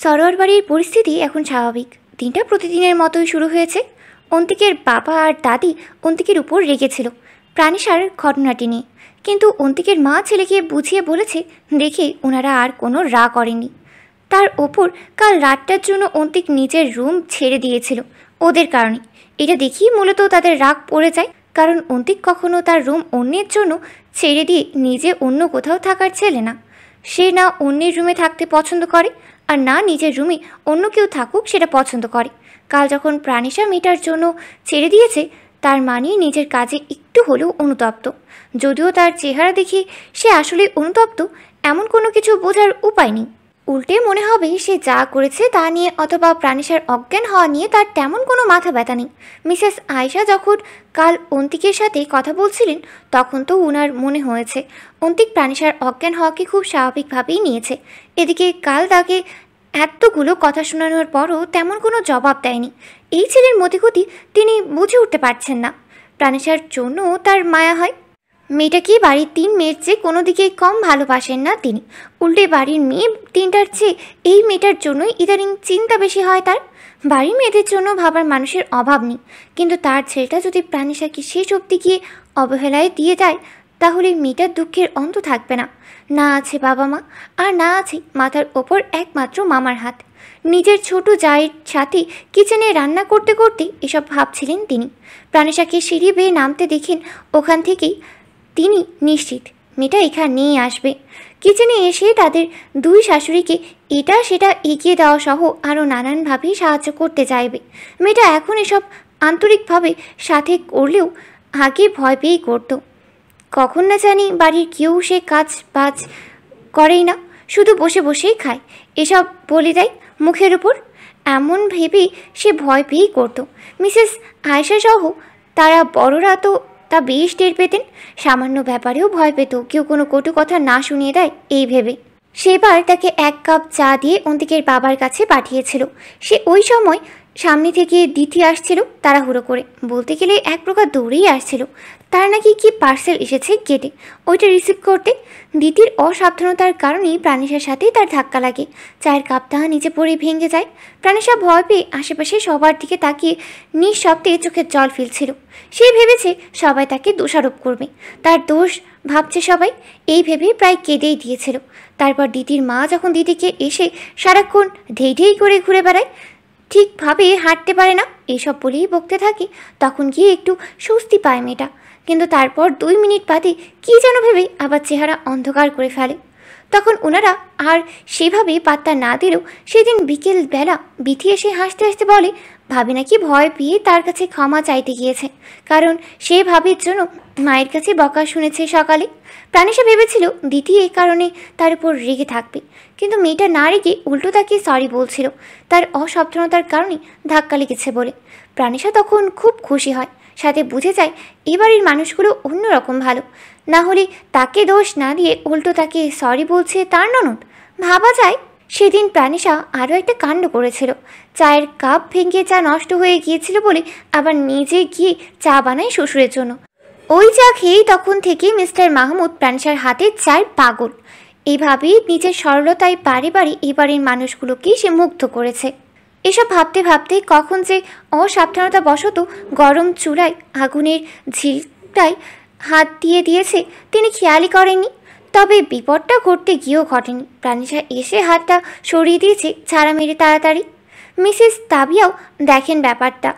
সরোয়ার বাড়ির পরিস্থিতি এখন স্বাভাবিক। দিনটা প্রতিদিনের মতোই শুরু হয়েছে। অন্তিকের বাবা আর দাদি অন্তিকের উপর রেগেছিল প্রাণীসার ঘটনাটি নিয়ে, কিন্তু অন্তিকের মা ছেলেকে বুঝিয়ে বলেছে দেখে ওনারা আর কোনো রাগ করেনি। তার ওপর কাল রাতটার জন্য অন্তিক নিজের রুম ছেড়ে দিয়েছিল ওদের কারণে। এটা দেখিয়ে মূলত তাদের রাগ পড়ে যায়, কারণ অন্তিক কখনো তার রুম অন্যের জন্য ছেড়ে দিয়ে নিজে অন্য কোথাও থাকার ছেলে না। সে না অন্যের রুমে থাকতে পছন্দ করে, আর না নিজের রুমে অন্য কেউ থাকুক সেটা পছন্দ করে। কাল যখন প্রাণীসা মেয়েটার জন্য ছেড়ে দিয়েছে, তার মানে নিজের কাজে একটু হলেও অনুতপ্ত। যদিও তার চেহারা দেখে সে আসলে অনুতপ্ত এমন কোনো কিছু বোঝার উপায় নেই। উল্টে মনে হবে সে যা করেছে তা নিয়ে অথবা প্রাণীসার অজ্ঞান হওয়া নিয়ে তার তেমন কোনো মাথা ব্যথা নেই। মিসেস আয়েশা যখন কাল অন্তিকের সাথে কথা বলছিলেন, তখন তো ওনার মনে হয়েছে অন্তিক প্রাণীসার অজ্ঞান হওয়াকে খুব স্বাভাবিকভাবেই নিয়েছে। এদিকে কাল তাকে এতগুলো কথা শোনানোর পরও তেমন কোনো জবাব দেয়নি। এই ছেলের মতিগতি তিনি বুঝে উঠতে পারছেন না। প্রাণীসার জন্য তার মায়া হয়। মেয়েটাকে বাড়ির 3 মেয়ের চেয়ে কোনো দিকে কম ভালোবাসেন না তিনি। উল্টে বাড়ির মেয়ে 3টার চেয়ে এই মেয়েটার জন্যই ইদানিং চিন্তা বেশি হয় তার। বাড়ির মেয়েদের জন্য ভাবার মানুষের অভাব নেই, কিন্তু তার ছেলেটা যদি প্রাণীসাকে শেষ অবধি গিয়ে অবহেলায় দিয়ে যায়, তাহলে মেয়েটার দুঃখের অন্ত থাকবে না। না আছে বাবা মা, আর না আছে মাথার ওপর একমাত্র মামার হাত। নিজের ছোট জায়ের সাথে কিচেনে রান্না করতে করতে এসব ভাবছিলেন তিনি। প্রাণীসাকে সিঁড়ি বেয়ে নামতে দেখেন, ওখান থেকেই তিনি নিশ্চিত মেয়েটা এখানেই আসবে। কিচেনে এসে তাদের 2 শাশুড়িকে এটা সেটা এগিয়ে দেওয়া সহ আরও নানানভাবেই সাহায্য করতে চাইবে। মেয়েটা এখন এসব আন্তরিকভাবে সাথে করলেও আগে ভয় পেয়েই করত। কখন না জানি বাড়ির কেউ সে কাজ বাজ করেই না, শুধু বসে বসেই খায়, এসব বলে দেয় মুখের উপর। এমন ভেবেই সে ভয় পেয়েই করত। মিসেস আয়েশা সহ তারা বড়রা তো তা বেশ টের পেতেন। সামান্য ব্যাপারেও ভয় পেত কেউ কোনো কটু কথা না শুনিয়ে দেয় এই ভেবে। সেবার তাকে 1 কাপ চা দিয়ে অন্তিকের বাবার কাছে পাঠিয়েছিল। সে ওই সময় সামনে থেকে দিতি আসছিল তাড়াহুড়ো করে, বলতে গেলে এক প্রকার দৌড়েই আসছিল। তার নাকি কি পার্সেল এসেছে গেটে, ওইটা রিসিভ করতে। দিতির অসাবধানতার কারণেই প্রাণীসার সাথেই তার ধাক্কা লাগে। চায়ের কাপটা নিচে পড়ে ভেঙে যায়। প্রাণীসা ভয় পেয়ে আশেপাশে সবার দিকে তাকিয়ে নিঃশব্দে চোখের জল ফেলছিল। সে ভেবেছে সবাই তাকে দোষারোপ করবে, তার দোষ ভাবছে সবাই, এই ভেবে প্রায় কেঁদেই দিয়েছিল। তারপর দিতির মা যখন দিদিকে এসে সারাক্ষণ ঢেই ঢেই করে ঘুরে বেড়ায়, ঠিকভাবে হাঁটতে পারে না, এসব বলেই বকতে থাকে, তখন গিয়ে একটু স্বস্তি পায় মেয়েটা। কিন্তু তারপর 2 মিনিট বাদে কী যেন ভেবে আবার চেহারা অন্ধকার করে ফেলে। তখন ওনারা আর সেভাবে পাত্তা না দিলেও সেদিন বিকেল বেলা বিথি এসে হাসতে হাসতে বলে ভাবি নাকি ভয় পেয়ে তার কাছে ক্ষমা চাইতে গিয়েছে, কারণ সে ভাবির জন্য মায়ের কাছে বকা শুনেছে সকালে। প্রাণীসা ভেবেছিল দিতি এই কারণে তার উপর রেগে থাকবে, কিন্তু মেয়েটা না রেগে উল্টো তাকে সরি বলছিল, তার অসাবধানতার কারণে ধাক্কা লেগেছে বলে। প্রাণীসা তখন খুব খুশি হয়, সাথে বুঝে যায় এবারের মানুষগুলো অন্যরকম ভালো, না হলে তাকে দোষ না দিয়ে উল্টো তাকে সরি বলছে তার ননদ। ভাবা যায় সেদিন প্রাণীসা আরও একটা কাণ্ড করেছিল। চায়ের কাপ ভেঙে চা নষ্ট হয়ে গিয়েছিল বলে আবার নিজে গিয়ে চা বানায় শ্বশুরের জন্য। ওই চা খেয়েই তখন থেকে মিস্টার মাহমুদ প্রাণীসার হাতে চায়ের পাগল। এইভাবেই নিজের সরলতায় বারে বারে এবারের মানুষগুলোকেই সে মুগ্ধ করেছে। এসব ভাবতে ভাবতে কখন যে অসাবধানতা বশত গরম চুলায় আগুনের ঝিলটায় হাত দিয়ে দিয়েছে তিনি খেয়ালই করেননি। তবে বিপদটা ঘটতে গিয়েও ঘটেনি। প্রাণীসা এসে হাতটা সরিয়ে দিয়েছে ছাড়া মেরে তাড়াতাড়ি। মিসেস তাবিয়াও দেখেন ব্যাপারটা,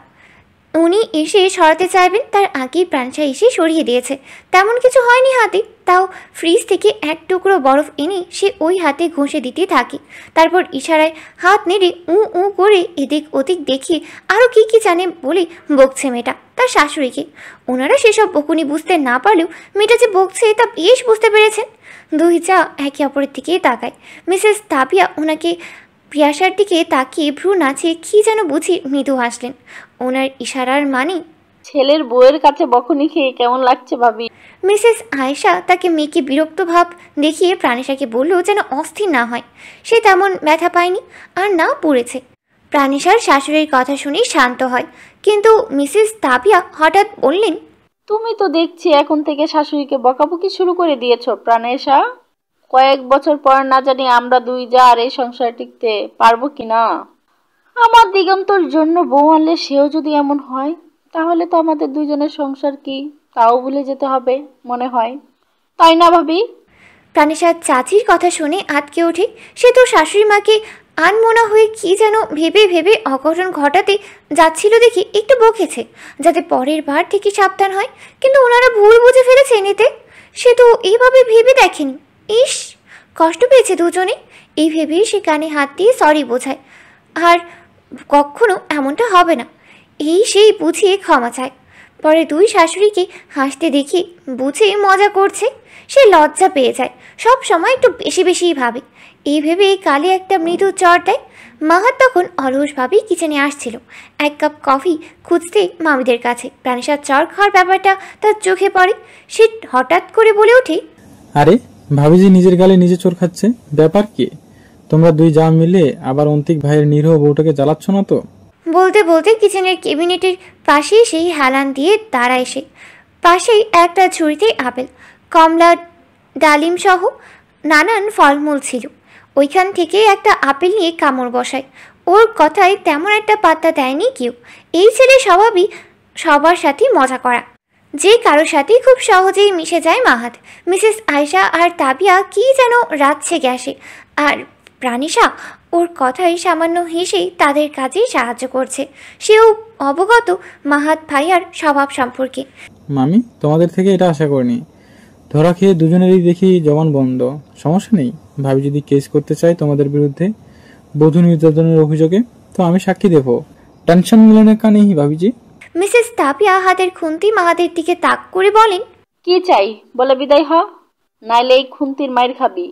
উনি এসে সরাতে চাইবেন তার আগেই প্রাণীসা এসে সরিয়ে দিয়েছে। তেমন কিছু হয়নি হাতে, তাও ফ্রিজ থেকে 1 টুকরো বরফ এনে সে ওই হাতে ঘষে দিতে থাকে। তারপর ইশারায় হাত নেড়ে উ করে এদিক ওদিক দেখিয়ে আরও কী জানে বলে বকছে মেয়েটা তার শাশুড়িকে। ওনারা সেসব বকুনি বুঝতে না পারলেও মেয়েটা যে বকছে তা বেশ বুঝতে পেরেছেন। 2 যা একে অপরের দিকেই তাকায়। মিসেস তাবিয়া ওনাকে পিয়াসার দিকে তাকিয়ে ভ্রু নাচিয়ে কী যেন বুঝি মৃদু হাসলেন। ওনার ইশারার মানে ছেলের বউয়ের কাছে বকুনি খেয়ে কেমন লাগছে ভাবি। মিসেস আয়েশা তাকে মেয়েকে বিরক্ত ভাব দেখিয়ে প্রাণীসাকে বলল যেন অস্থির না হয়। সে তেমন ব্যথা পায়নি আর না পড়েছে। প্রাণীসার শাশুড়ির কথা শুনে শান্ত হয়, কিন্তু মিসেস তাবিয়া হঠাৎ বললেন তুমি তো দেখছি এখন থেকে শাশুড়িকে বকাবকি শুরু করে দিয়েছো প্রাণেশা। কয়েক বছর পর না জানি আমরা দুই যা আর এই সংসার টিকতে পারবো কিনা। আমার দিগন্তর জন্য বউ আনলে সেও যদি এমন হয়, তাহলে তো আমাদের দুইজনের সংসার কি তাও ভুলে যেতে হবে মনে হয়, তাই না ভাবি? প্রাণেশার চাচির কথা শুনে আটকে ওঠে। সে তো শাশুড়ি মাকে আনমনা হয়ে কি যেন ভেবে ভেবে অঘটন ঘটাতে যাচ্ছিল দেখে একটু বকেছে, যাতে পরের বার থেকে সাবধান হয়। কিন্তু ওনারা ভুল বুঝে ফেলেছেন এতে। সে তো এইভাবে ভেবে দেখেনি। ইস, কষ্ট পেয়েছে দুজনে। এই ভেবেই সে কানে হাত দিয়ে সরি বোঝায়, আর কখনো এমনটা হবে না এই সেই বুঝিয়ে ক্ষমা চায়। পরে দুই শাশুড়িকে হাসতে দেখি বুঝে মজা করছে। সে লজ্জা পেয়ে যায়, সব সময় একটু বেশি বেশিই ভাবে। এই ভেবে কালে একটা মৃদু চর দেয়। মাহাত তখন অলসভাবেই কিচেনে আসছিল, এক কাপ কফি খুঁজতে মামিদের কাছে। প্রাণেশার চর খাওয়ার ব্যাপারটা তার চোখে পড়ে। সে হঠাৎ করে বলে ওঠে, আরে ভাবিজি নিজের গালে নিজে চোর খাচ্ছে, ব্যাপার কি? তোমরা দুই যা মিলে আবার অন্তিক ভাইয়ের নিরীহ বউটাকে জ্বালাচ্ছ না তো? বলতে বলতে কিচেনের ক্যাবিনেটের পাশেই সেই হেলান দিয়ে দাঁড়ায় সে। পাশেই একটা ঝুড়িতে আপেল, কমলা, ডালিম সহ নানান ফলমূল ছিল। ওইখান থেকে একটা আপেল নিয়ে কামড় বসায়। ওর কথায় তেমন একটা পাত্তা দেয়নি কেউ। এই ছেলে স্বভাবই সবার সাথেই মজা করা, যে কারোর সাথেই খুব সহজেই মিশে যায় মাহাত। মিসেস আয়শা আর তাবিয়া কি যেন রাঁধছে গ্যাসে, আর প্রাণিশা ওর কথায় সামান্য হেসেই তাদের কাজেই সাহায্য করছে। সেও অবগত মাহাত ভাইয়ার স্বভাব সম্পর্কে। মামি, তোমাদের থেকে এটা আশা করিনি। ধরা খেয়ে দুজনেরই দেখি জবান বন্ধ। সমস্যা নেই, ভাবি যদি কেস করতে চায় তোমাদের বিরুদ্ধে বধূ নির্যাতনের অভিযোগে, তো আমি সাক্ষী দেবো। টেনশন মিলনের কানে ভাবিজি। মিসেস তাবিয়া হাতের খুন্তি মাহাতের দিকে তাক করে বলেন, কি চাই বলে বিদায় হ, নাইলে এই খুন্তির মাইর খাবি।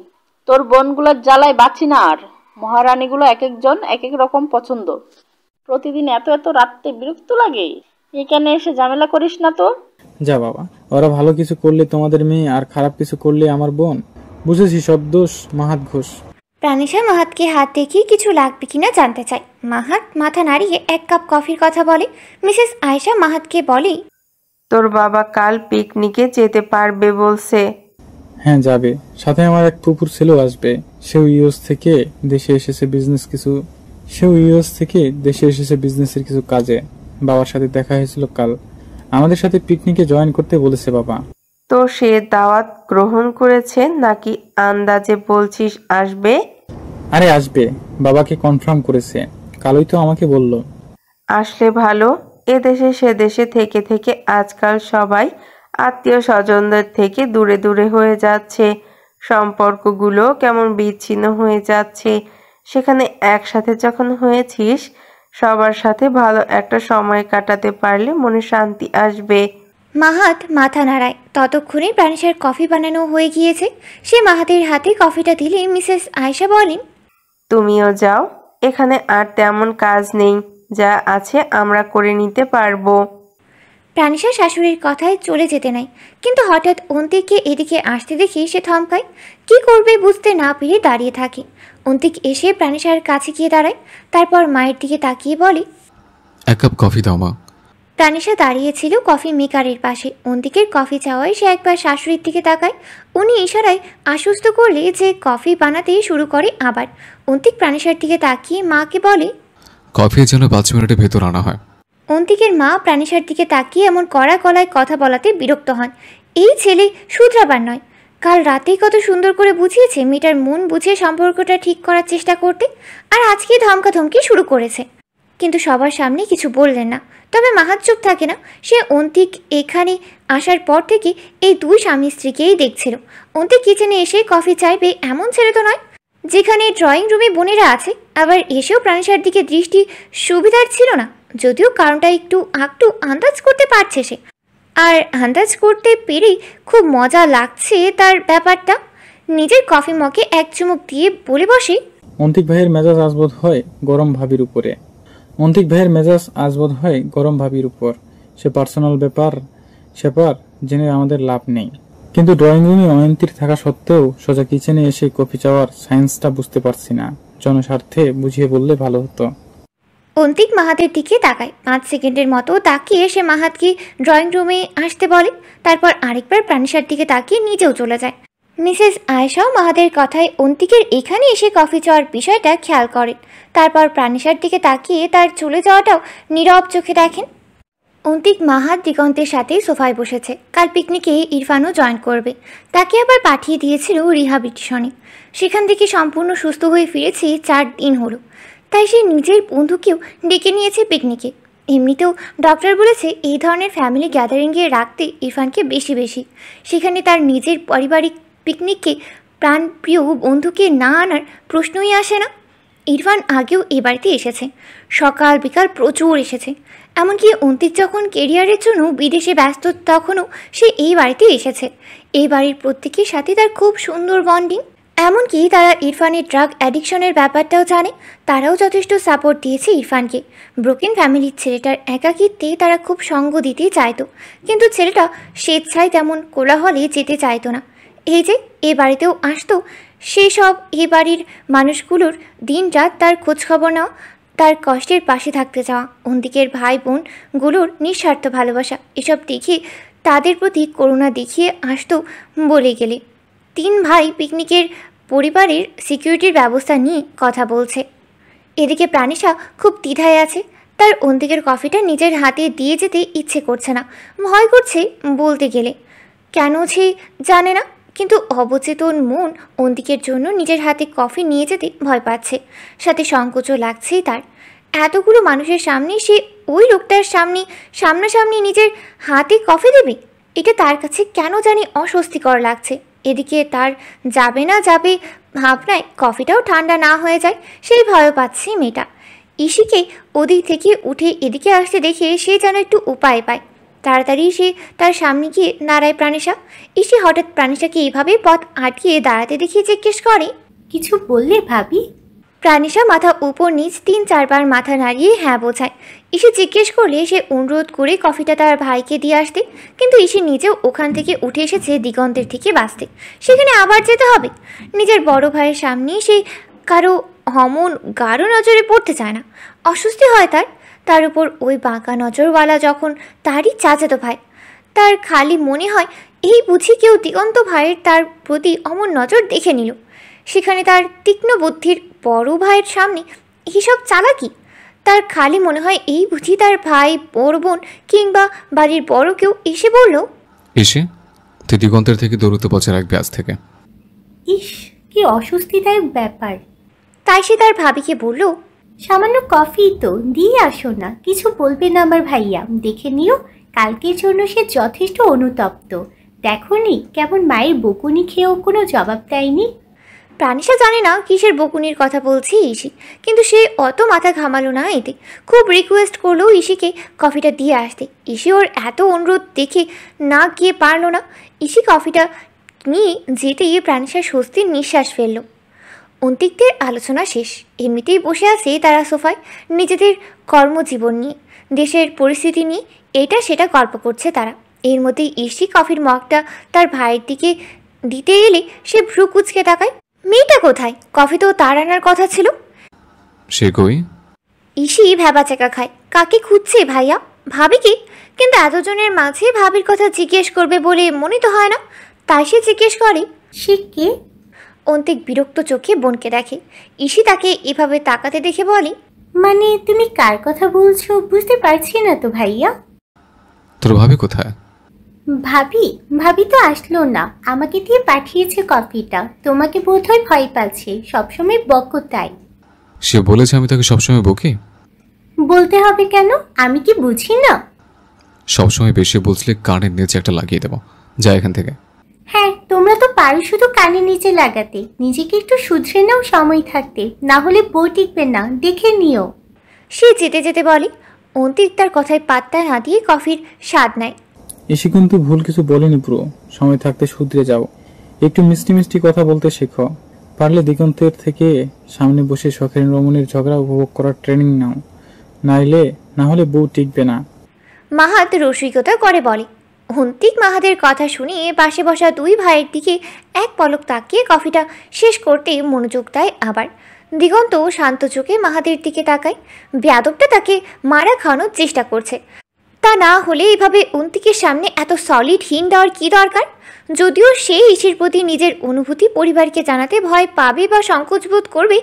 তোর বোনগুলোর জ্বালায় বাঁচি না আর। মহারানীগুলো এক একজন এক এক রকম পছন্দ। প্রতিদিন এত এত রাত্রে বিরক্ত লাগে। এখানে এসে ঝামেলা করিস না তো। যা বাবা, ওরা ভালো কিছু করলে তোমাদের মেয়ে, আর খারাপ কিছু করলে আমার বোন। বুঝেছি, সব দোষ মাহাত ঘোষ। প্রাণিশা মাহাতকে হাত দেখিয়ে কিছু লাগবে কিনা জানতে চায়। মাহাত মাথা নাড়িয়ে এক কাপ কফির কথা বলে। মিসেস আয়শা মাহাতকে বলে, তোর বাবা কাল পিকনিকে যেতে পারবে বলছে। হ্যাঁ যাবে, সাথে আমার এক পুকুর ছেলেও আসবে। সেও ইউএস থেকে দেশে এসেছে বিজনেসের কিছু কাজে। বাবার সাথে দেখা হয়েছিল কাল। আমাদের সাথে পিকনিকে জয়েন করতে বলেছে বাবা। তো সে দাওয়াত গ্রহণ করেছে নাকি আন্দাজে বলছিস আসবে? আরে আসবে, বাবাকে কনফার্ম করেছে, কালই তো আমাকে বলল। আসলে ভালো। এদেশে সে দেশে থেকে থেকে আজকাল সবাই আত্মীয় স্বজনদের থেকে দূরে দূরে হয়ে যাচ্ছে। সম্পর্কগুলো কেমন বিচ্ছিন্ন হয়ে যাচ্ছে। সেখানে একসাথে যখন হয়েছিস, সবার সাথে ভালো একটা সময় কাটাতে পারলে মনে শান্তি আসবে। মাহাত মাথা নাড়ায়। ততক্ষণে প্রাণিশার কফি বানানো হয়ে গিয়েছে। সে মাহাতের হাতে কফিটা দিলে মিসেস আয়শা বলেন, তুমিও যাও, এখানে আর তেমন কাজ নেই, যা আছে আমরা করে নিতে পারবো। প্রাণিশা শাশুড়ির কথায় চলে যেতে নাই, কিন্তু হঠাৎ অন্তিককে এদিকে আসতে দেখে সে থমকায়। কি করবে বুঝতে না পেরে দাঁড়িয়ে থাকে। অন্তিক এসে প্রাণিশার কাছে গিয়ে দাঁড়ায়, তারপর মায়ের দিকে তাকিয়ে বলে, এক কাপ কফি দাও মা। প্রাণিশা দাঁড়িয়েছিল কফি মেকারের পাশে। অন্তিকের কফি চাওয়ায় সে একবার শাশুড়ির দিকে তাকায়। উনি ইশারায় আশ্বস্ত করলে যে কফি বানাতে শুরু করে আবার। অন্তিক প্রাণিশার দিকে তাকিয়ে মাকে বলে, কফি যেন 5 মিনিটের ভেতর আনা হয়। অন্তিকের মা প্রাণিশার দিকে তাকিয়ে এমন কড়া গলায় কথা বলাতে বিরক্ত হন। এই ছেলে শুধরাবার নয়। কাল রাতেই কত সুন্দর করে বুঝিয়েছে মেয়েটার মন বুঝিয়ে সম্পর্কটা ঠিক করার চেষ্টা করতে, আর আজকে ধমকাধমকি শুরু করেছে। কিন্তু সবার সামনে কিছু বললেন না। তবে মাহাত চুপ থাকে না। সে অন্তিক এখানে আসার পর থেকে এই দুই স্বামী স্ত্রীকেই দেখছিল। অন্তিক কিচেনে এসে কফি চাইবে এমন ছেলে তো নয়। যেখানে ড্রয়িং রুমে বোনেরা আছে, আবার এসেও প্রাণিশার দিকে দৃষ্টি সুবিধার ছিল না। যদিও কারণটা একটু আন্দাজ করতে পারছে সে, আর আন্দাজ করতে পেরেই খুব মজা লাগছে তার ব্যাপারটা। নিজের কফি মগে এক চুমুক দিয়ে বলে বসে, অন্তিক ভাইয়ের মেজাজ আজবোধ হয় গরম ভাবির উপর। সে পার্সোনাল ব্যাপার জেনে আমাদের লাভ নেই। কিন্তু ড্রয়িং রুমে অয়ন্তীর থাকা সত্ত্বেও সোজা কিচেনে এসে কফি চাওয়ার সায়েন্সটা বুঝতে পারছি না। জনস্বার্থে বুঝিয়ে বললে ভালো হতো। অন্তিক মাহাতের দিকে তাকায়। 5 সেকেন্ডের মতো তাকিয়ে সে মাহাতকে ড্রয়িং রুমে আসতে বলে। তারপর আরেকবার প্রাণিশার দিকে তাকিয়ে নিজেও চলে যায়। মিসেস আয়েশাও মাহাদের কথায় অন্তিকের এখানে এসে কফি চাওয়ার বিষয়টা খেয়াল করেন। তারপর প্রাণিসার দিকে তাকিয়ে তার চলে যাওয়াটাও নীরব চোখে দেখেন। অন্তিক মাহাদ দিগন্তের সাথে সোফায় বসেছে। কাল পিকনিকে ইরফানও জয়েন করবে। তাকে আবার পাঠিয়ে দিয়েছিল রিহাবিলিটেশনে। সেখান থেকে সম্পূর্ণ সুস্থ হয়ে ফিরেছে 4 দিন হলো। তাই সে নিজের বন্ধুকেও ডেকে নিয়েছে পিকনিকে। এমনিতেও ডক্টর বলেছে এই ধরনের ফ্যামিলি গ্যাদারিংয়ে রাখতে ইরফানকে বেশি। সেখানে তার নিজের পারিবারিক পিকনিককে প্রাণপ্রিয় বন্ধুকে না আনার প্রশ্নই আসে না। ইরফান আগেও এ বাড়িতে এসেছে, সকাল বিকাল প্রচুর এসেছে। এমনকি অন্তিক যখন কেরিয়ারের জন্য বিদেশে ব্যস্ত তখনও সে এই বাড়িতে এসেছে। এই বাড়ির প্রত্যেকের সাথে তার খুব সুন্দর বন্ডিং। এমনকি তারা ইরফানের ড্রাগ অ্যাডিকশনের ব্যাপারটাও জানে। তারাও যথেষ্ট সাপোর্ট দিয়েছে ইরফানকে। ব্রোকেন ফ্যামিলির ছেলেটার একাকিত্বে তারা খুব সঙ্গ দিতে চাইতো, কিন্তু ছেলেটা স্বেচ্ছায় তেমন কোলাহলে যেতে চাইতো না। এই যে এ বাড়িতেও আসতো, সেসব এ বাড়ির মানুষগুলোর দিন রাত তার খোঁজখবর নেওয়া, তার কষ্টের পাশে থাকতে চাওয়া, অন্তিকের ভাই বোনগুলোর নিঃস্বার্থ ভালোবাসা, এসব দেখে তাদের প্রতি করুণা দেখিয়ে আসতো বলে গেলে। 3 ভাই পিকনিকের পরিবারের সিকিউরিটির ব্যবস্থা নিয়ে কথা বলছে। এদিকে প্রাণিসা খুব দ্বিধায় আছে। তার অন্তিকের কফিটা নিজের হাতে দিয়ে যেতে ইচ্ছে করছে না, ভয় করছে বলতে গেলে। কেন সে জানে না, কিন্তু অবচেতন মন অন্তিকের জন্য নিজের হাতে কফি নিয়ে যেতে ভয় পাচ্ছে। সাথে সংকোচও লাগছেই তার। এতগুলো মানুষের সামনে সে ওই লোকটার সামনাসামনি নিজের হাতে কফি দেবে, এটা তার কাছে কেন জানি অস্বস্তিকর লাগছে। এদিকে তার যাবে না যাবে ভাবনায় কফিটাও ঠান্ডা না হয়ে যায়, সেই ভয় পাচ্ছে মেয়েটা। ইসিকে ওদিক থেকে উঠে এদিকে আসতে দেখে সে যেন একটু উপায় পায়। তাড়াতাড়ি সে তার সামনে গিয়ে দাঁড়ায় প্রাণিসা। ইসি হঠাৎ প্রাণিসাকে এইভাবে পথ আটকিয়ে দাঁড়াতে দেখে জিজ্ঞেস করে, কিছু বললে ভাবি? প্রাণিসা মাথা উপর নিচ 3-4 বার মাথা নাড়িয়ে হ্যাঁ বোঝায়। ইসি জিজ্ঞেস করলে সে অনুরোধ করে কফিটা তার ভাইকে দিয়ে আসতে, কিন্তু ইসি নিজেও ওখান থেকে উঠে এসেছে দিগন্তের থেকে বাঁচতে। সেখানে আবার যেতে হবে। নিজের বড় ভাইয়ের সামনে সে কারো অমন গাঢ় নজরে পড়তে চায় না, অস্বস্তি হয় তার। তার উপর ওই বাঁকা নজরওয়ালা যখন তারই চাচাতো ভাই, তার খালি মনে হয় এই বুঝি কেউ দিগন্ত ভাইয়ের তার প্রতি অমন নজর দেখে নিল। সেখানে তার তীক্ষ্ণ বুদ্ধির বড় ভাইয়ের সামনে এইসব চালাকি। তার খালি মনে হয় এই বুঝি তার ভাই, বড় বোন কিংবা বাড়ির বড় কেউ এসে বলল, এসে তুই দিগন্তের থেকে দৌড়তে বছর রাখবি আজ থেকে। ইস, কি অস্বস্তিদায়ক ব্যাপার। তাই সে তার ভাবিকে বলল, সামান্য কফি তো দিয়ে আসো না। কিছু বলবে না আমার ভাইয়া, দেখে নিও কালকের জন্য সে যথেষ্ট অনুতপ্ত। দেখোনি কেমন মায়ের বকুনি খেয়েও কোনো জবাব দেয়নি। প্রাণিসা জানে না কিসের বকুনির কথা বলছি ইসি, কিন্তু সে অত মাথা ঘামালো না এতে। খুব রিকোয়েস্ট করলো ইসিকে কফিটা দিয়ে আসতে। ইসি ওর এত অনুরোধ দেখে না গিয়ে পারল না। ইসি কফিটা নিয়ে যেতে গিয়ে প্রাণিসা স্বস্তির নিঃশ্বাস ফেলল। অন্তিকদের আলোচনা শেষ। এমনিতেই বসে আছে তারা সোফায়, নিজেদের কর্মজীবন নিয়ে, দেশের পরিস্থিতি নিয়ে এটা সেটা গল্প করছে তারা। এর মধ্যেই ইসি কফির মগটা তার ভাইয়ের দিকে দিতে এলে সে ভ্রু কুচকে তাকায়। মেয়েটা কোথায়? কফি তো তার আনার কথা ছিল। সে কই? ইসি ভ্যাবাচাকা খায়। কাকে খুঁজছে ভাইয়া? ভাবিকে? কিন্তু এতজনের মাঝে ভাবির কথা জিজ্ঞেস করবে বলে মনে তো হয় না। তাই সে জিজ্ঞেস করে, সে কে? অন্তিক বিরক্ত চোখে বোনকে দেখে। ইসি তাকে এভাবে তাকাতে দেখে বলে, মানে তুমি কার কথা বলছো বুঝতে পারছি না তো ভাইয়া। তোর ভাবি কোথায়? ভাবি তো আসলো না, আমাকে দিয়ে পাঠিয়েছে কফিটা। তোমাকে বোধহয় ভয় পাচ্ছে, সবসময় বকো তাই। সে বলেছে আমি তাকে সবসময় বকি? বলতে হবে কেন? আমি কি বুঝি না? সবসময় বেশি বলছিলে কানের নিচে একটা লাগিয়ে দেবো। যা এখান থেকে। হ্যাঁ, তোমরা তো পারো শুধু কানের নিচে লাগাতে। নিজেকে একটু শুধরে নাও সময় থাকতে, না হলে বউ টিকবে না, দেখে নিও। সে যেতে যেতে বলে। অন্তিক তার কথায় পাত্তা না দিয়ে কফির স্বাদ নেয়। এসে কিন্তু ভুল কিছু বলেনি পুরো। সময় থাকতে শুধরে যাও, একটু মিষ্টি মিষ্টি কথা বলতে শেখো। পারলে দিগন্তের থেকে সামনে বসে শখের রমণীর ঝগড়া উপভোগ করার ট্রেনিং নাও, না হলে বউ টিকবে না। মাহাত রসিকতা করে বলে। অন্তিক মাহাদের কথা শুনে পাশে বসা 2 ভাইয়ের দিকে এক পলক তাকিয়ে কফিটা শেষ করতে মনোযোগ দেয়। আবার দিগন্ত শান্ত চোখে মাহাদের দিকে তাকায়। বেয়াদবটা তাকে মারা খাওয়ানোর চেষ্টা করছে। তা না হলে এভাবে অন্তিকের সামনে এত সলিড হিন্ট দেওয়ার কী দরকার? যদিও সে ইসির প্রতি নিজের অনুভূতি পরিবারকে জানাতে ভয় পাবে বা সংকোচবোধ করবে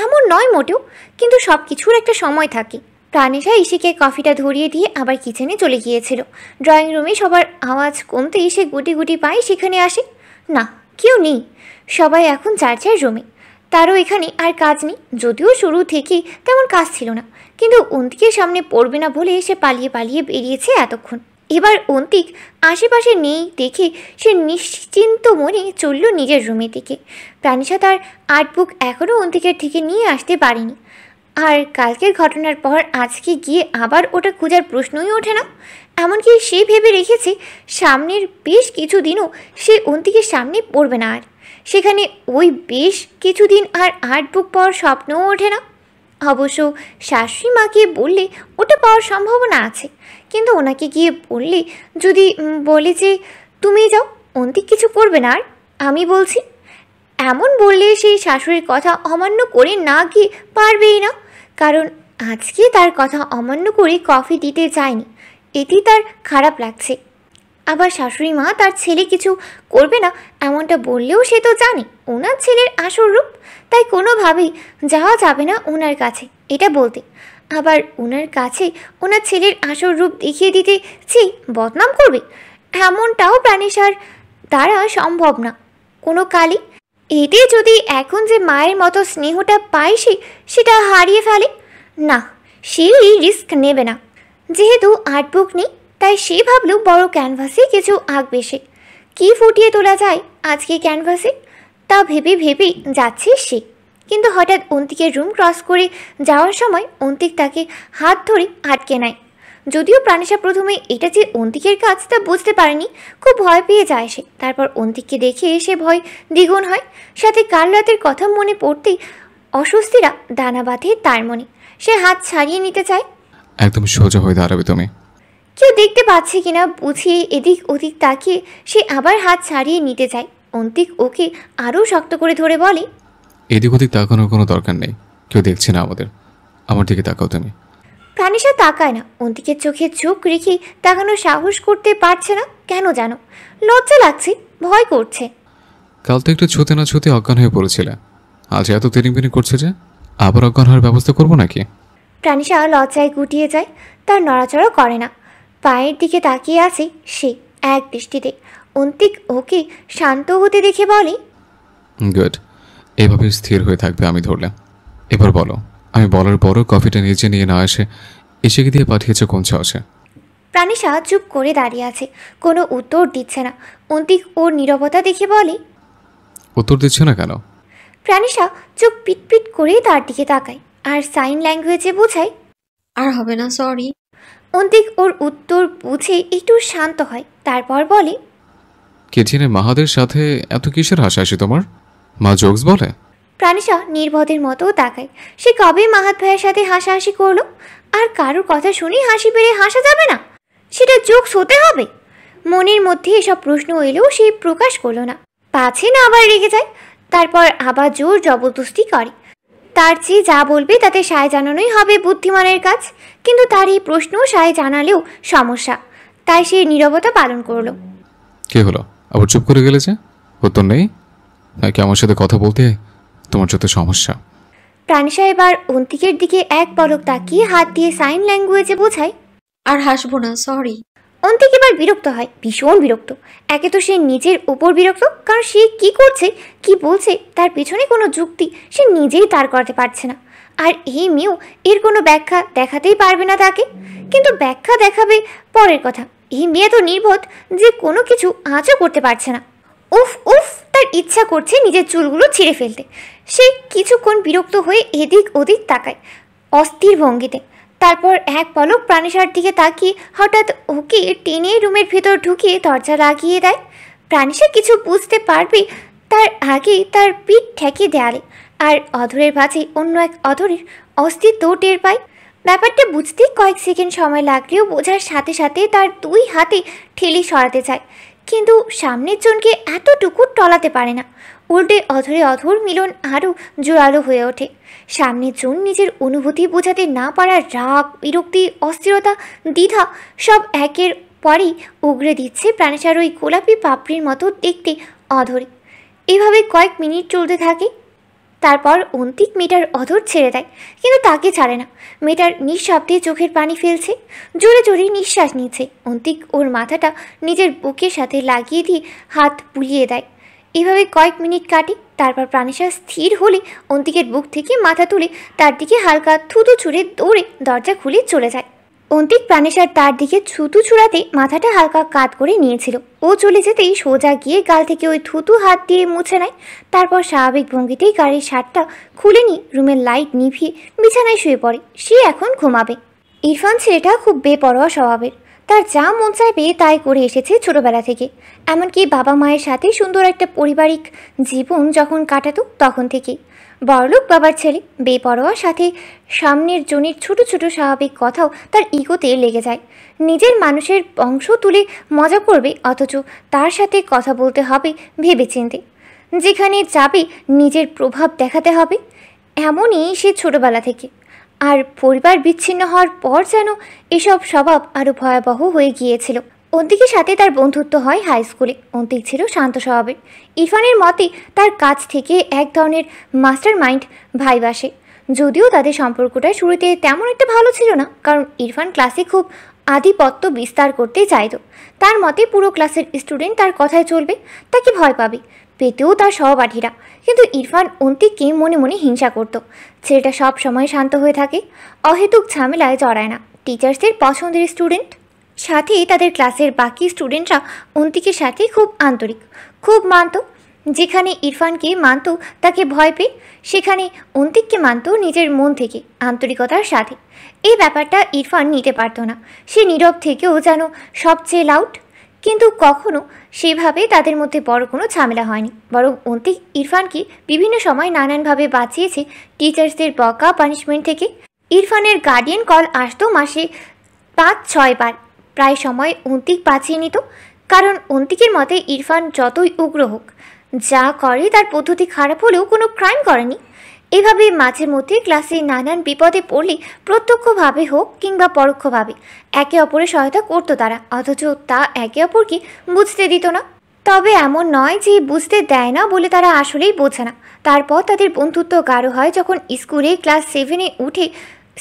এমন নয় মোটেও, কিন্তু সব কিছুর একটা সময় থাকে। প্রাণেশা ইসিকে কফিটা ধরিয়ে দিয়ে আবার কিচেনে চলে গিয়েছিল। ড্রয়িং রুমে সবার আওয়াজ কমতেই সে গুটি গুটি পায়ে সেখানে আসে। না, কেউ নেই, সবাই এখন যার যার রুমে। তারও এখানে আর কাজ নেই, যদিও শুরু থেকেই তেমন কাজ ছিল না, কিন্তু অন্তিকের সামনে পড়বে না বলে সে পালিয়ে পালিয়ে বেরিয়েছে এতক্ষণ। এবার অন্তিক আশেপাশে নেই দেখে সে নিশ্চিন্ত মনে চলল নিজের রুমের দিকে। প্রাণিশা তার আর্ট বুক এখনও অন্তিকের থেকে নিয়ে আসতে পারেনি, আর কালকের ঘটনার পর আজকে গিয়ে আবার ওটা খোঁজার প্রশ্নই ওঠে না। এমনকি সে ভেবে রেখেছে সামনের বেশ কিছুদিনও সে অন্তিকের সামনে পড়বে না, আর সেখানে ওই বেশ কিছুদিন আর আর্ট বুক পাওয়ার স্বপ্নও ওঠে না। অবশ্য শাশুড়ি মাকে বললে ওটা পাওয়ার সম্ভাবনা আছে, কিন্তু ওনাকে গিয়ে বললে যদি বলে যে তুমি যাও, অন্তিক কিছু করবে না। আর আমি বলছি, এমন বললে সেই শাশুড়ির কথা অমান্য করে না গিয়ে পারবেই না, কারণ আজকে তার কথা অমান্য করে কফি দিতে চায়নি, এতেই তার খারাপ লাগছে। আবার শাশুড়ি মা তার ছেলে কিছু করবে না এমনটা বললেও সে তো জানে ওনার ছেলের আসল রূপ, তাই কোনোভাবেই যাওয়া যাবে না ওনার কাছে এটা বলতে। আবার ওনার কাছে ওনার ছেলের আসল রূপ দেখিয়ে দিতে ছি বদনাম করবে, এমনটাও প্রাণেশার দ্বারা সম্ভব না কোনো কালই। এতে যদি এখন যে মায়ের মতো স্নেহটা পায় সেটা হারিয়ে ফেলে, না, সেই রিস্ক নেবে না। যেহেতু আর্ট বুক নেই, তাই সে ভাবলেও বড় ক্যানভাসে কিছু আঁকবে। সে কী ফুটিয়ে তোলা যায় আজকে ক্যানভাসে তা ভেবে ভেবেই যাচ্ছে সে। কিন্তু হঠাৎ অন্তিকের রুম ক্রস করে যাওয়ার সময় অন্তিক তাকে হাত ধরে আটকে নেয়। যদিও প্রাণেশা প্রথমে এটা যে অন্তিকের কাজ তা বুঝতে পারেনি, খুব ভয় পেয়ে যায় সে। তারপর অন্তিককে দেখে সে ভয় দ্বিগুণ হয়, সাথে কাল রাতের কথা মনে পড়তেই অস্বস্তিরা দানা বাঁধে তার মনে। সে হাত ছাড়িয়ে নিতে চায়। একদম সোজা হয়ে দাঁড়াবে তুমি। কেউ দেখতে পাচ্ছে কিনা বুঝিয়ে এদিক ওদিক তাকিয়ে সে আবার হাত ছাড়িয়ে নিতে চায়। অন্তিক ওকে আরও শক্ত করে ধরে বলে, এদিক ওদিক তাকানোর কোনো দরকার নেই, কেউ দেখছে না আমাদের, আমার দিকে তাকাও তুমি। প্রাণেশা তাকায় না, অন্তিকের চোখে চোখ রেখে তাকানোর সাহস করতে পারছে না। কেন জানো, লজ্জা লাগছে, ভয় করছে। কাল তো একটু ছুতে না ছুতে অজ্ঞান হয়ে পড়েছিলে, আজ এত তেরিংবিনি করছে যে আবার অজ্ঞান হওয়ার ব্যবস্থা করবো নাকি? প্রাণেশা লজ্জায় গুটিয়ে যায়, তার নড়াচড়া করে না, পায়ের দিকে তাকিয়ে আছে সে এক দৃষ্টিতে। অন্তিক ওকে শান্ত হতে দেখে বলে, গুড, এভাবে স্থির হয়ে থাকবে আমি ধরলাম। এবার বলো, আমি বলার পরও কফিটা নিচে নিয়ে না এসে দিয়ে পাঠিয়েছে কোন সাহসে? প্রাণেশা চুপ করে দাঁড়িয়ে আছে, কোনো উত্তর দিচ্ছে না। অন্তিক ওর নীরবতা দেখে বলে, উত্তর দিচ্ছে না কেন? প্রাণেশা চোখ পিটপিট করে তার দিকে তাকায় আর সাইন ল্যাঙ্গুয়েজে বোঝায়, আর হবে না, সরি। অন্তিক ওর উত্তর বুঝে একটু শান্ত হয়, তারপর বলে, কিচেনে মাহাদের সাথে এত কিসের হাসাহাসি তোমার? মা জোকস বলে? প্রাণেশা নির্বোধের মতো তাকায়। সে কবে মাহাত ভাইয়ের সাথে হাসাহাসি করলো? আর কারোর কথা শুনে হাসি পেরে হাসা যাবে না, সেটা জোকস হতে হবে। মনের মধ্যে এসব প্রশ্ন এলেও সে প্রকাশ করলো না, পাছে না আবার রেগে যায়, তারপর আবার জোর জবরদস্তি করে। তার চেয়ে যা বলবে তাতে সায় জানানোই হবে বুদ্ধিমানের কাজ। কিন্তু তার এই প্রশ্ন সায় জানালেও সমস্যা, তাই সে নীরবতা পালন করলো। কি হলো, আবার চুপ করে গেলে যে? উত্তর নেই নাকি আমার সাথে কথা বলতে তোমার যত সমস্যা? প্রাণেশা এবার অন্তিকের দিকে এক পলক তাকিয়ে হাত দিয়ে সাইন ল্যাঙ্গুয়েজে বোঝায়, আর হাসবো না, সরি। অন্তিক এবার বিরক্ত হয়, ভীষণ বিরক্ত। একে তো সে নিজের উপর বিরক্ত, কারণ সে কি করছে কি বলছে তার পেছনে কোনো যুক্তি সে নিজেই তার করতে পারছে না। আর এই মেয়েও এর কোনো ব্যাখ্যা দেখাতেই পারবে না তাকে। কিন্তু ব্যাখ্যা দেখাবে পরের কথা, এই মেয়ে তো নির্বোধ যে কোনো কিছু আঁচও করতে পারছে না। উফ উফ, তার ইচ্ছা করছে নিজের চুলগুলো ছিঁড়ে ফেলতে। সে কিছুক্ষণ বিরক্ত হয়ে এদিক ওদিক তাকায় অস্থির ভঙ্গিতে, তারপর এক পলক প্রাণেশার দিকে তাকিয়ে হঠাৎ ওকে টেনে রুমের ভেতর ঢুকিয়ে দরজা লাগিয়ে দেয়। প্রাণেশা কিছু বুঝতে পারবে তার আগে তার পিঠ ঠেকে দেয়ালে, আর অধরের মাঝে অন্য এক অধরের অস্তিত্ব টের পায়। ব্যাপারটা বুঝতে কয়েক সেকেন্ড সময় লাগলেও বোঝার সাথে সাথে তার দুই হাতে ঠেলে সরাতে চায়, কিন্তু সামনের জনকে এতটুকু টলাতে পারে না। উল্টে অধরে অধর মিলন আরও জোরালো হয়ে ওঠে। সামনের জন নিজের অনুভূতি বোঝাতে না পারার রাগ, বিরক্তি, অস্থিরতা, দ্বিধা সব একের পরেই উগরে দিচ্ছে প্রাণেশার ওই গোলাপি পাপড়ির মতো দেখতে অধরে। এভাবে কয়েক মিনিট চলতে থাকে। তারপর অন্তিক মেয়েটার অধর ছেড়ে দেয়, কিন্তু তাকে ছাড়ে না। মেয়েটার নিঃশব্দে চোখের পানি ফেলছে, জোরে জোরে নিঃশ্বাস নিচ্ছে। অন্তিক ওর মাথাটা নিজের বুকের সাথে লাগিয়ে দিয়ে হাত বুলিয়ে দেয়। এভাবে কয়েক মিনিট কাটে। তারপর প্রাণেশা স্থির হলে অন্তিকের বুক থেকে মাথা তুলে তার দিকে হালকা থুতু ছুঁড়ে দৌড়ে দরজা খুলে চলে যায়। অন্তিক প্রাণেশার তার দিকে থুতু ছুড়াতে মাথাটা হালকা কাত করে নিয়েছিল। ও চলে যেতেই সোজা গিয়ে গাল থেকে ওই থুতু হাত দিয়ে মুছে নেয়। তারপর স্বাভাবিক ভঙ্গিতেই গাড়ির শার্টটা খুলে নিয়ে রুমের লাইট নিভিয়ে বিছানায় শুয়ে পড়ে। সে এখন ঘুমাবে। ইরফান ছেলেটা খুব বেপরোয়া স্বভাবের। তার যা মন চাইবে তাই করে এসেছে ছোটবেলা থেকে। এমনকি বাবা মায়ের সাথে সুন্দর একটা পারিবারিক জীবন যখন কাটাতো তখন থেকেই। বড়লোক বাবার ছেলে, বেপরোয়ার সাথে সামনের জনের ছোট ছোট স্বাভাবিক কথাও তার ইগোতে লেগে যায়। নিজের মানুষের বংশ তুলে মজা করবে, অথচ তার সাথে কথা বলতে হবে ভেবেচিন্তে। যেখানে যাবে নিজের প্রভাব দেখাতে হবে, এমনই সে ছোটবেলা থেকে। আর পরিবার বিচ্ছিন্ন হওয়ার পর যেন এসব স্বভাব আরও ভয়াবহ হয়ে গিয়েছিল। অন্তিকের সাথে তার বন্ধুত্ব হয় হাই স্কুলে। অন্তিক ছিল শান্ত স্বভাবের। ইরফানের মতে তার কাছ থেকে এক ধরনের মাস্টার মাইন্ড ভাইব আসে। যদিও তাদের সম্পর্কটা শুরুতে তেমন একটা ভালো ছিল না, কারণ ইরফান ক্লাসে খুব আধিপত্য বিস্তার করতে চাইত। তার মতে পুরো ক্লাসের স্টুডেন্ট তার কথায় চলবে, তাকে ভয় পাবে, পেতেও তার সহপাঠীরা। কিন্তু ইরফান অন্তিককে মনে মনে হিংসা করত। ছেলেটা সব সময় শান্ত হয়ে থাকে, অহেতুক ঝামেলায় জড়ায় না। টিচার্সদের পছন্দের স্টুডেন্ট, সাথে তাদের ক্লাসের বাকি স্টুডেন্টরা অন্তিকের সাথে খুব আন্তরিক, খুব মানত। যেখানে ইরফানকে মানত তাকে ভয় পেয়ে, সেখানে অন্তিককে মানত নিজের মন থেকে আন্তরিকতার সাথে। এই ব্যাপারটা ইরফান নিতে পারত না। সে নীরব থেকেও যেন সবচেয়ে লাউড। কিন্তু কখনো সেভাবে তাদের মধ্যে বড় কোনো ঝামেলা হয়নি। বরং অন্তিক ইরফানকে বিভিন্ন সময় নানানভাবে বাঁচিয়েছে টিচার্সদের বকা পানিশমেন্ট থেকে। ইরফানের গার্ডিয়ান কল আসতো মাসে 5-6 বার। প্রায় সময় অন্তিক বাঁচিয়ে নিত, কারণ অন্তিকের মতে ইরফান যতই উগ্র হোক, যা করে তার পদ্ধতি খারাপ হলেও কোনো ক্রাইম করেনি। এভাবে মাঝে মধ্যে ক্লাসে নানান বিপদে পড়লে প্রত্যক্ষভাবে হোক কিংবা পরোক্ষভাবে একে অপরের সহায়তা করতো তারা, অথচ তা একে অপরকে বুঝতে দিত না। তবে এমন নয় যে বুঝতে দেয় না বলে তারা আসলেই বোঝে না। তারপর তাদের বন্ধুত্ব গাঢ় হয় যখন স্কুলে ক্লাস 7-এ উঠে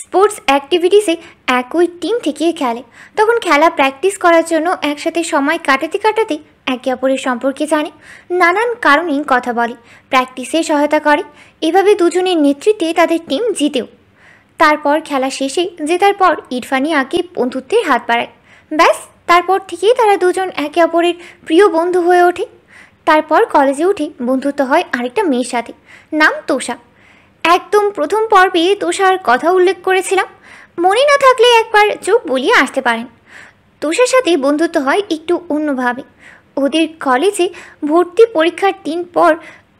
স্পোর্টস অ্যাক্টিভিটিসে একই টিম থেকে খেলে। তখন খেলা প্র্যাকটিস করার জন্য একসাথে সময় কাটাতে কাটাতে একে অপরের সম্পর্কে জানে, নানান কারণেই কথা বলে, প্র্যাকটিসে সহায়তা করে। এভাবে দুজনের নেতৃত্বে তাদের টিম জিতেও। তারপর খেলা শেষে জেতার পর ইরফানই আগে বন্ধুত্বের হাত বাড়ায়। ব্যাস, তারপর থেকেই তারা দুজন একে অপরের প্রিয় বন্ধু হয়ে ওঠে। তারপর কলেজে উঠে বন্ধুত্ব হয় আরেকটা মেয়ের সাথে, নাম তোষা। একদম প্রথম পর্বে তোষার কথা উল্লেখ করেছিলাম, মনে না থাকলে একবার চোখ বলিয়ে আসতে পারেন। তোষার সাথে বন্ধুত্ব হয় একটু অন্যভাবে। ওদের কলেজে ভর্তি পরীক্ষার দিন পর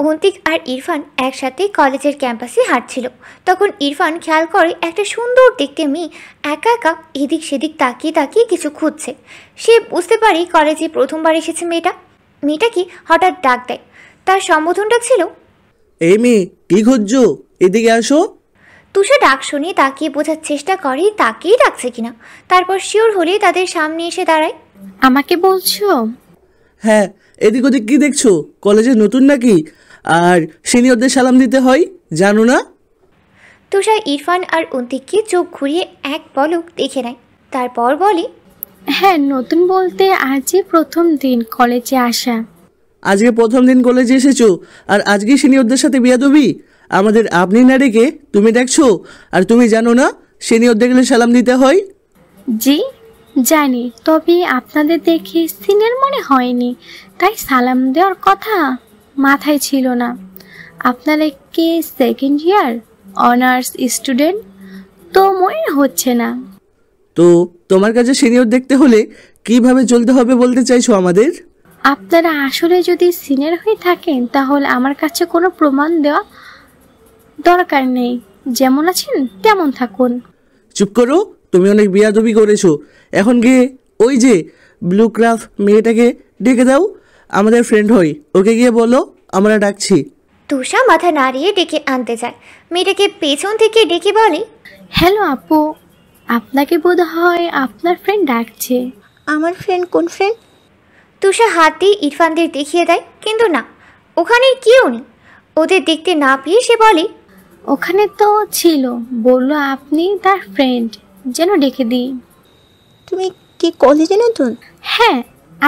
অন্তিক আর ইরফান একসাথে কলেজের ক্যাম্পাসে হাঁটছিল। তখন ইরফান খেয়াল করে একটা সুন্দর দেখতে মেয়ে একা একা এদিক সেদিক তাকিয়ে তাকিয়ে কিছু খুঁজছে। সে বুঝতে পারে কলেজে প্রথমবার এসেছে মেয়েটা। মেয়েটাকে হঠাৎ ডাক দেয়। তার সম্বোধনটা ছিল, এই মেয়ে, কি খুঁজছো? এদিকে আসো। তুষা ডাক শুনে তাকিয়ে বোঝার চেষ্টা করে তাকেই ডাকছে কিনা। তারপর শিওর হলে তাদের সামনে এসে দাঁড়ায়। আমাকে বলছো? হ্যাঁ, এদিক ওদিক কি দেখছো? কলেজে নতুন নাকি? আর সিনিয়রদের সালাম দিতে হয়, জানো না? তুষা ইরফান আর অন্তিককে চোখ ঘুরিয়ে এক পলক দেখে নেয়। তারপর বলে, হ্যাঁ, নতুন বলতে আজই প্রথম দিন কলেজে আসা। আজকে প্রথম দিন কলেজে এসেছো আর আজকে সিনিয়রদের সাথে বিয়াদবি? আমাদের আপনি না ডেকে তুমি দেখছো, আর তুমি জানো না সিনিয়র দেখলে সালাম দিতে হয়? জি জানি, তবে আপনাদের দেখে সিনিয়র মনে হয়নি, তাই সালাম দেওয়ার কথা মাথায় ছিল না। আপনারা কি সেকেন্ড ইয়ার অনার্স স্টুডেন্ট? তো মনে হচ্ছে না। তো তোমার কাছে সিনিয়র দেখতে হলে কিভাবে চলতে হবে বলতে চাইছো আমাদের? আপনারা আসলে যদি সিনিয়র হয়ে থাকেন তাহলে আমার কাছে কোনো প্রমাণ দেওয়া দরকার নেই, যেমন আছেন তেমন থাকুন। চুপ করো, তুমি অনেক বিয়াদবি করেছো। এখন গিয়ে ওই যে ব্লু ক্রাফট মেয়েটাকে ডেকে দাও, আমাদের ফ্রেন্ড হই। ওকে গিয়ে বলো আমরা ডাকছি। তুষা মাথা নাড়িয়ে ডেকে আনতে যায়। মেয়েটাকে পেছন থেকে ডেকে বলে, হ্যালো আপু, আপনাকে বোধ হয় আপনার ফ্রেন্ড ডাকছে। আমার ফ্রেন্ড? কোন ফ্রেন্ড? তুষা হাত দিয়ে ইরফানদের দেখিয়ে দেয়, কিন্তু না, ওখানে কেউ নেই। ওদের দেখতে না পেয়ে সে বলে, ওখানে তো ছিল, বললো আপনি তার ফ্রেন্ড, যেন ডেকে দিই। তুমি কি কলেজে নতুন? হ্যাঁ,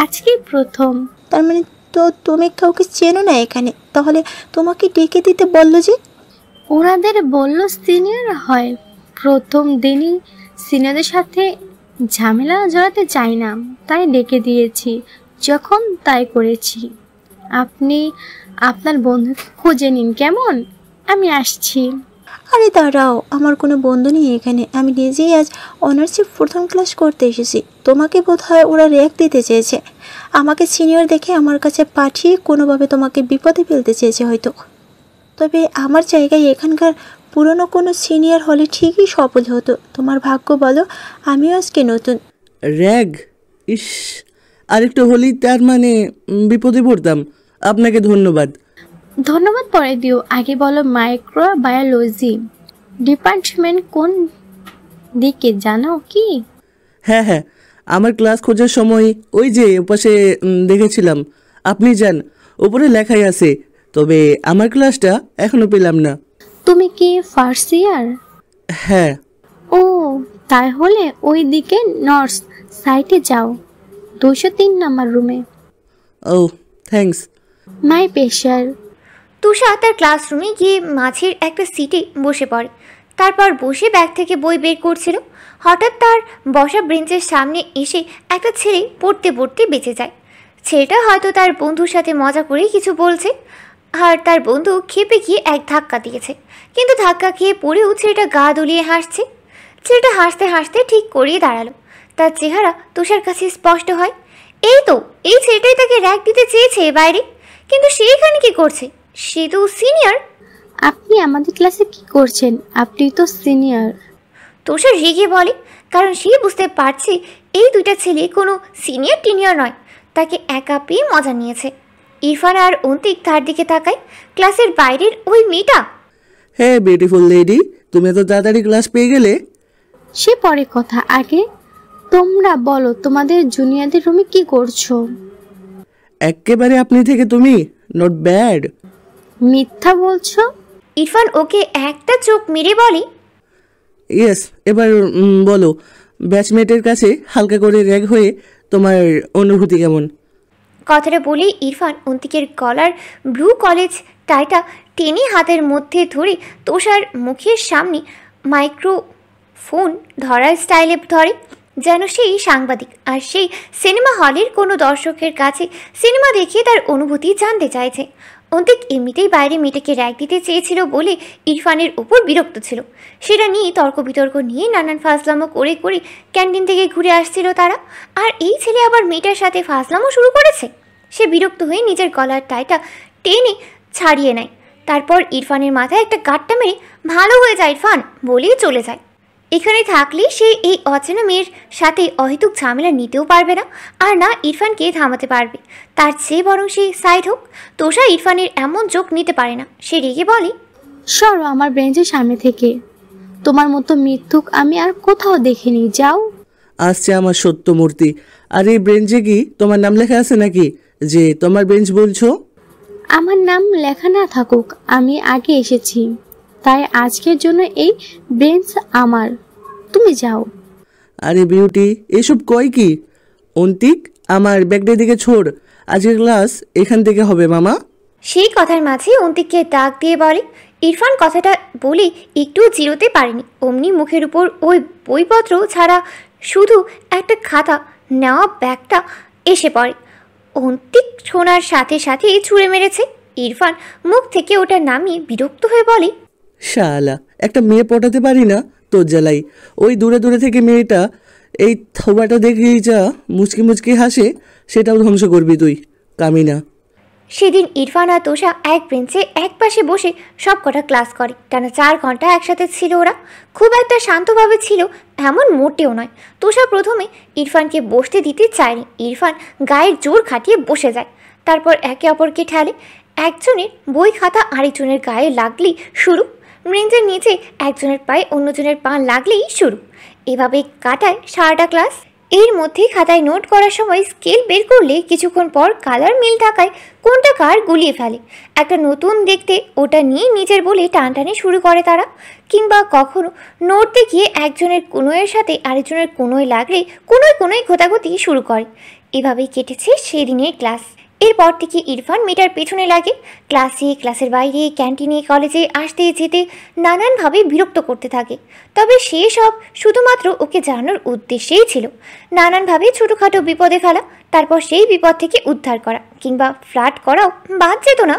আজকেই প্রথম। তার মানে তো তুমি কাউকে চেনো না এখানে, তাহলে তোমাকে ডেকে দিতে বললো যে? ওনাদের বললো সিনিয়র হয়, প্রথম দিনই সিনিয়রদের সাথে ঝামেলা জড়াতে চাই না, তাই ডেকে দিয়েছি। যখন তাই করেছি। আপনি আপনার বন্ধুকে খুঁজে নিন কেমন, আমি আসছি। আরে দাঁড়াও, আমার কোনো বন্ধু নেই এখানে, আমি নিজেই আজ অনার্সে প্রথম ক্লাস করতে এসেছি। তোমাকে বোধহয় ওরা র্যাক দিতে চেয়েছে, আমাকে সিনিয়র দেখে আমার কাছে পাঠিয়ে কোনোভাবে তোমাকে বিপদে ফেলতে চেয়েছে হয়তো। তবে আমার জায়গায় এখানকার পুরনো কোনো সিনিয়র হলে ঠিকই সফল হতো। তোমার ভাগ্য বলো, আমিও আজকে নতুন। র্যাগ? ইস, আরেকটু হলেই তার মানে বিপদে পড়তাম। আপনাকে ধন্যবাদ। ধন্যবাদ পরে দিও, আগে বলো মাইক্রোবায়োলজি ডিপার্টমেন্ট কোন দিকে জানো কি? হ্যাঁ হ্যাঁ, আমার ক্লাস খোঁজার সময় ওই যে ওপাশে দেখেছিলাম। আপনি যান, ওপরে লেখাই আছে, তবে আমার ক্লাসটা এখনো পেলাম না। তুমি কি ফার্স্ট ইয়ার? হ্যাঁ। ও, তাহলে ওই দিকে নর্থ সাইডে যাও, 203 নাম্বার রুমে। ও থ্যাঙ্কস। My pleasure. তুষা তার ক্লাসরুমে গিয়ে মাঝের একটা সিটে বসে পড়ে। তারপর বসে ব্যাগ থেকে বই বের করছিল, হঠাৎ তার বসা বেঞ্চের সামনে এসে একটা ছেলে পড়তে পড়তে বেঁচে যায়। ছেলেটা হয়তো তার বন্ধুর সাথে মজা করে কিছু বলছে, আর তার বন্ধু খেপে গিয়ে এক ধাক্কা দিয়েছে, কিন্তু ধাক্কা খেয়ে পড়েও ছেলেটা গা দুলিয়ে হাসছে। ছেলেটা হাসতে হাসতে ঠিক করিয়ে দাঁড়ালো, তার চেহারা তুষার কাছে স্পষ্ট হয়। এই তো, এই ছেলেটাই তাকে র্যাক দিতে চেয়েছে বাইরে, কিন্তু সে এখানে কি করছে? সে তো সিনিয়র। আপনি আমাদের ক্লাসে কি করছেন? আপনি তো সিনিয়র। তুষার রেগে বলে, কারণ সে বুঝতে পারছে এই দুইটা ছেলে কোনো সিনিয়র টিনিয়র নয়, তাকে একা পেয়ে মজা নিয়েছে। ইরফান আর অন্তিক তার দিকে তাকায়। ক্লাসের বাইরের ওই মেয়েটা। হ্যাঁ বিউটিফুল লেডি, তুমি এত তাড়াতাড়ি ক্লাস পেয়ে গেলে? সে পরে কথা, আগে তোমরা বলো তোমাদের জুনিয়রদের রুমে কি করছো? একেবারে আপনি থেকে তুমি, নট ব্যাড। মিথ্যা বলছো? ইরফান ওকে একটা চোখ মেরে বলে, ইয়েস। এবার বলো, ব্যাচমেটের কাছে হালকা করে র্যাগ হয়ে তোমার অনুভূতি কেমন? কথাটা বলে ইরফান অন্তিকের গলার ব্লু কলেজ টাইটা টেনে হাতের মধ্যে ধরে তুষার মুখের সামনে মাইক্রোফোন ধরার স্টাইলে ধরে, যেন সেই সাংবাদিক, আর সেই সিনেমা হলের কোনো দর্শকের কাছে সিনেমা দেখিয়ে তার অনুভূতি জানতে চাইছে। অন্তিক এমনিতেই বাইরে মেয়েটাকে র্যাক দিতে চেয়েছিল বলে ইরফানের উপর বিরক্ত ছিল। সেটা নিয়ে তর্ক বিতর্ক নিয়ে নানান ফাজলামো করে করে ক্যান্টিন থেকে ঘুরে আসছিল তারা, আর এই ছেলে আবার মেয়েটার সাথে ফাজলামো শুরু করেছে। সে বিরক্ত হয়ে নিজের গলার টাইটা টেনে ছাড়িয়ে নেয়। তারপর ইরফানের মাথায় একটা গাঁটটা মেরে ভালো হয়ে যায় ইরফান বলেই চলে যায়। এখানে থাকলে সে এই অচেনা মেয়ের সাথে অহেতুক ঝামেলা নিতেও পারবে না, আর না ইরফানকে থামাতে পারবে। তার চেয়ে বরং সে সাইড হোক। তোষা ইরফানের এমন চোখ নিতে পারে না। সে রেগে বলে, সরো আমার বেঞ্চের সামনে থেকে, তোমার মতো মিথ্যুক আমি আর কোথাও দেখিনি, যাও। আসছে আমার সত্য মূর্তি। আর এই বেঞ্চে কি তোমার নাম লেখা আছে নাকি যে তোমার বেঞ্চ বলছো? আমার নাম লেখা না থাকুক, আমি আগে এসেছি, তাই আজকের জন্য এই বেঞ্চ আমার, তুমি যাও। আরে বিউটি, এসব কয় কি? অন্তিক, আমার ব্যাগটার দিকে ছোড়, আজকের ক্লাস এখান থেকে হবে মামা। সেই কথার মাঝে অন্তিককে ডাক দিয়ে বলে। ইরফান কথাটা বলে একটু জিরোতে পারেনি, অমনি মুখের উপর ওই বইপত্র ছাড়া শুধু একটা খাতা নেওয়া ব্যাগটা এসে পড়ে। অন্তিক শোনার সাথে সাথে ছুঁড়ে মেরেছে। ইরফান মুখ থেকে ওটা নামিয়ে বিরক্ত হয়ে বলে, শালা, একটা মেয়ে পটাতে পারি না তোর জ্বালাই। ওই দূরে দূরে থেকে মেয়েটা এই থবাটা দেখেই যা মুচকি মুচকি হাসে, সেটাও ধ্বংস করবি তুই, কামিনা। সেদিন ইরফান আর তোষা এক বেঞ্চে এক পাশে বসে সব কটা ক্লাস করে। টানা 4 ঘন্টা একসাথে ছিল ওরা। খুব একটা শান্তভাবে ছিল এমন মোটেও নয়। তোষা প্রথমে ইরফানকে বসতে দিতে চায়নি। ইরফান গায়ের জোর খাটিয়ে বসে যায়, তারপর একে অপরকে ঠেলে। একজনের বই খাতা আরেকজনের গায়ে লাগলেই শুরু, ব্রেঞ্চের নিচে একজনের পায়ে অন্যজনের পা লাগলেই শুরু। এভাবে কাটায় সারাটা ক্লাস। এর মধ্যে খাতায় নোট করার সময় স্কেল বের করলে কিছুক্ষণ পর কালার মিল থাকায় কোনটা কার গুলিয়ে ফেলে। একটা নতুন দেখতে ওটা নিয়ে নিজের বলে টানটানি শুরু করে তারা, কিংবা কখনো নোট দেখিয়ে একজনের কোনোয়ের সাথে আরেকজনের কোনোয় লাগলে কোনোয় ঘোতাঘুতি শুরু করে। এভাবেই কেটেছে সেদিনের ক্লাস। এরপর থেকে ইরফান মেয়েটার পেছনে লাগে। ক্লাসে, ক্লাসের বাইরে, ক্যান্টিনে, কলেজে আসতে যেতে নানানভাবে বিরক্ত করতে থাকে। তবে সে সব শুধুমাত্র ওকে জানানোর উদ্দেশ্যেই ছিল। নানানভাবে ছোটোখাটো বিপদে ফেলা, তারপর সেই বিপদ থেকে উদ্ধার করা কিংবা ফ্লার্ট করাও বাদ যেত না।